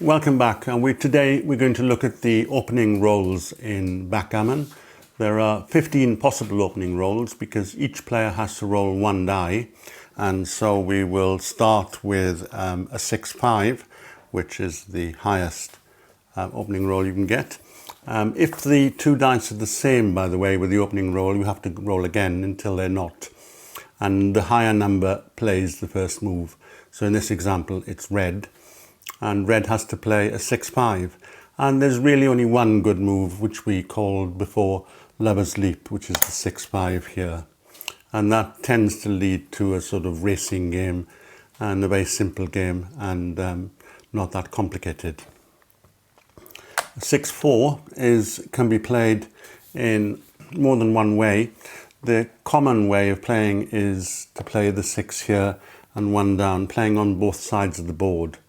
Welcome back, and today we're going to look at the opening rolls in backgammon. There are 15 possible opening rolls because each player has to roll one die, and so we will start with a 6-5, which is the highest opening roll you can get. If the two dice are the same, by the way, with the opening roll, you have to roll again until they're not, and the higher number plays the first move. So in this example it's red, and red has to play a 6-5, and there's really only one good move, which we called before Lover's Leap, which is the 6-5 here, and that tends to lead to a sort of racing game and a very simple game, and not that complicated. 6-4 can be played in more than one way. The common way of playing is to play the 6 here and 1 down, playing on both sides of the board.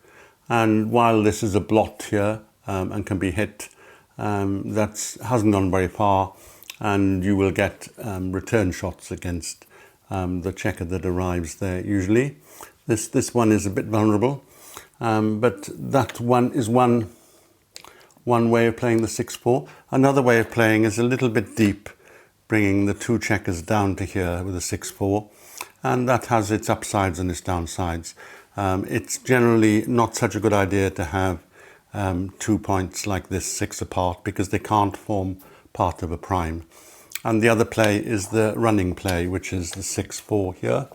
And while this is a blot here and can be hit, that hasn't gone very far, and you will get return shots against the checker that arrives there usually. This one is a bit vulnerable, but that one is one way of playing the 6-4. Another way of playing is a little bit deep, bringing the two checkers down to here with a 6-4, and that has its upsides and its downsides. It's generally not such a good idea to have 2 points like this 6 apart, because they can't form part of a prime. And the other play is the running play, which is the 6-4 here.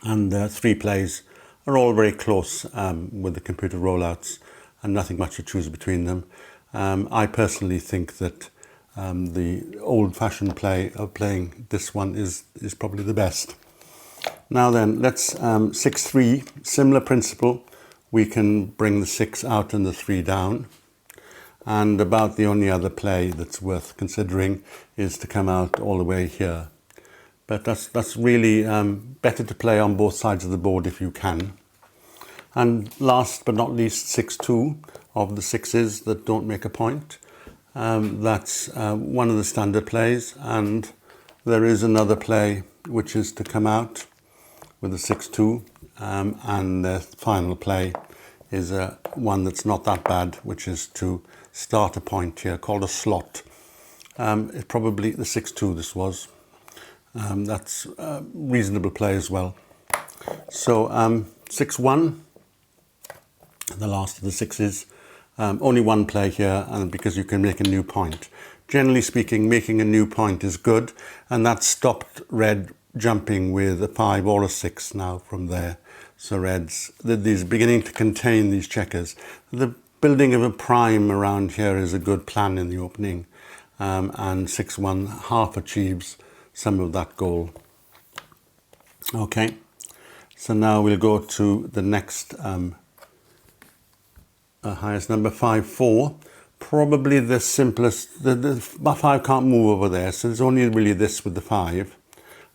And the 3 plays are all very close with the computer rollouts, and nothing much to choose between them. I personally think that the old-fashioned play of playing this one is probably the best. Now then, let's 6-3, similar principle. We can bring the 6 out and the 3 down. And about the only other play that's worth considering is to come out all the way here. But that's really better to play on both sides of the board if you can. And last but not least, 6-2 of the 6s that don't make a point. That's one of the standard plays, and there is another play which is to come out with a 6-2, and the final play is one that's not that bad, which is to start a point here called a slot. It's probably the 6-2 this was. That's a reasonable play as well. So 6-1, the last of the 6s. Only one play here, and because you can make a new point. Generally speaking, making a new point is good, and that stopped red jumping with a 5 or a 6 now from there. So red's beginning to contain these checkers. The building of a prime around here is a good plan in the opening, and 6-1 half achieves some of that goal. Okay, so now we'll go to the next highest number, 5-4. Probably the simplest. The 5 can't move over there, so there's only really this with the 5,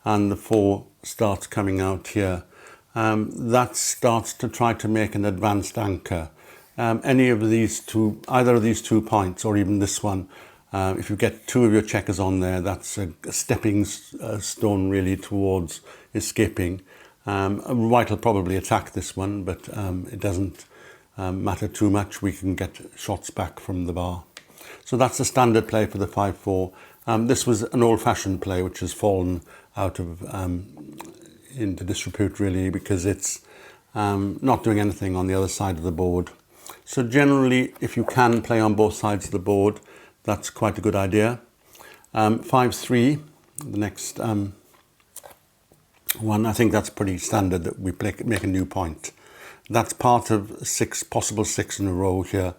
and the 4 starts coming out here. That starts to try to make an advanced anchor. Any of these two, either of these 2 points, or even this one, if you get 2 of your checkers on there, that's a stepping stone really towards escaping. White will probably attack this one, but it doesn't matter too much. We can get shots back from the bar. So that's the standard play for the 5-4. This was an old-fashioned play which has fallen out of into disrepute really, because it's not doing anything on the other side of the board. So generally, if you can play on both sides of the board, that's quite a good idea. 5-3, the next one, I think that's pretty standard, that we make a new point. That's part of possible 6 in a row here,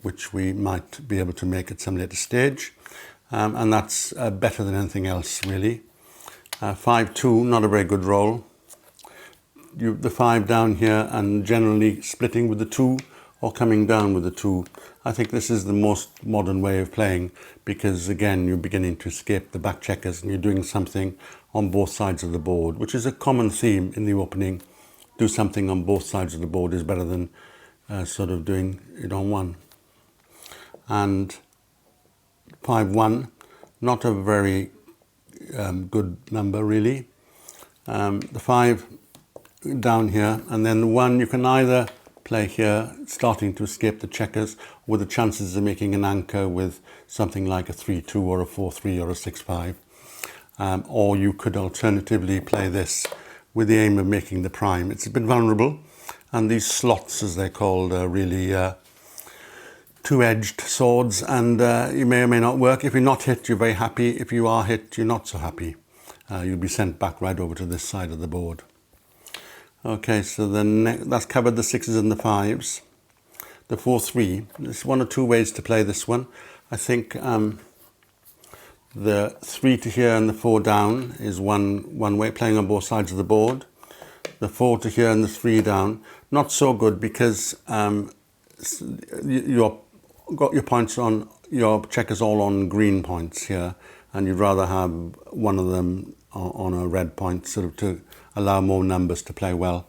which we might be able to make at some later stage. And that's better than anything else, really. 5-2, not a very good roll. The 5 down here, and generally splitting with the 2 or coming down with the 2. I think this is the most modern way of playing, because again, you're beginning to escape the back checkers and you're doing something on both sides of the board, which is a common theme in the opening. Do something on both sides of the board is better than sort of doing it on one. And 5-1, not a very good number really. The 5 down here, and then the 1, you can either play here, starting to escape the checkers, with the chances of making an anchor with something like a 3-2 or a 4-3 or a 6-5. Or you could alternatively play this with the aim of making the prime. It's a bit vulnerable, and these slots, as they're called, are really two-edged swords, and you may or may not work. If you're not hit, you're very happy. If you are hit, you're not so happy. You'll be sent back right over to this side of the board. Okay, so then that's covered the 6s and the 5s. The 4-3, there's one or two ways to play this one. I think the 3 to here and the 4 down is one way, playing on both sides of the board. The 4 to here and the 3 down, not so good, because you've got your points on, your checkers all on green points here, and you'd rather have one of them on a red point, sort of to allow more numbers to play well.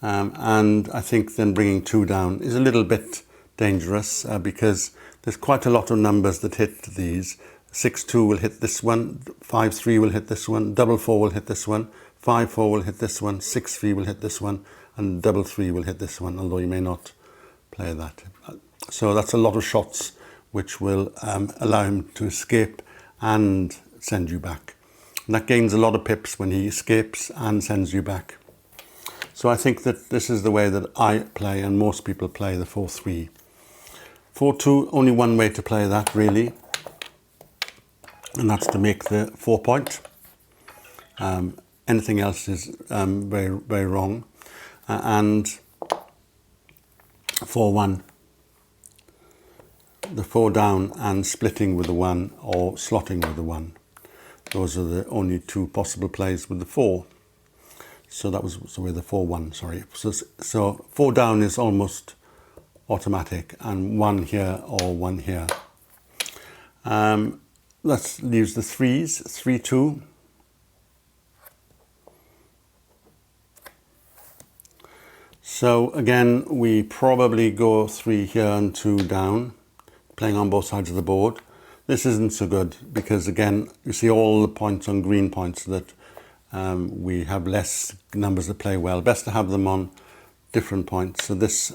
And I think then bringing 2 down is a little bit dangerous, because there's quite a lot of numbers that hit these. 6-2 will hit this one, 5-3 will hit this one, 4-4 will hit this one, 5-4 will hit this one, 6-3 will hit this one, and 3-3 will hit this one, although you may not play that. So that's a lot of shots which will allow him to escape and send you back. And that gains a lot of pips when he escapes and sends you back. So I think that this is the way that I play, and most people play the 4-3. 4-2, only one way to play that, really, and that's to make the 4 point. Anything else is very, very wrong. And 4-1, the 4 down and splitting with the 1 or slotting with the 1. Those are the only two possible plays with the 4. So that was with the 4-1, sorry. So 4 down is almost automatic, and 1 here or 1 here. Let's use the 3s, 3-2. So again, we probably go 3 here and 2 down, playing on both sides of the board. This isn't so good, because again, you see all the points on green points that we have less numbers that play well. Best to have them on different points. So this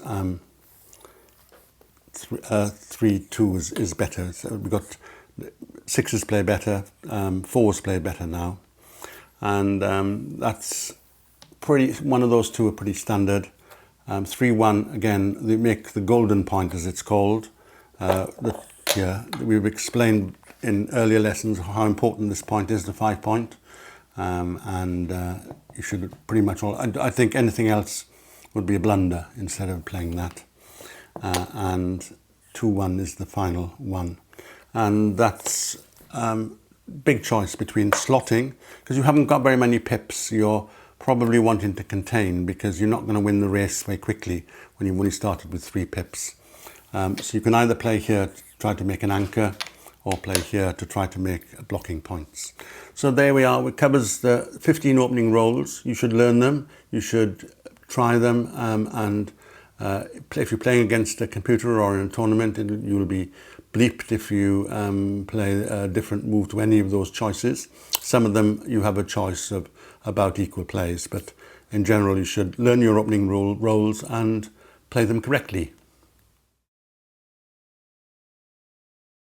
3-2 is better. So we've got 6s play better, 4s play better now. And that's pretty, one of those two are pretty standard. 3-1, again, they make the golden point, as it's called. We've explained in earlier lessons how important this point is, the 5 point. You should pretty much I think anything else would be a blunder instead of playing that. And 2-1 is the final one. And that's big choice between slotting, because you haven't got very many pips. You're probably wanting to contain, because you're not going to win the race very quickly when you've only started with 3 pips. So you can either play here to try to make an anchor, or play here to try to make blocking points. So there we are. It covers the 15 opening rolls. You should learn them. You should try them. If you're playing against a computer or in a tournament, you'll be bleeped if you play a different move to any of those choices. Some of them you have a choice of about equal plays, but in general you should learn your opening rolls and play them correctly.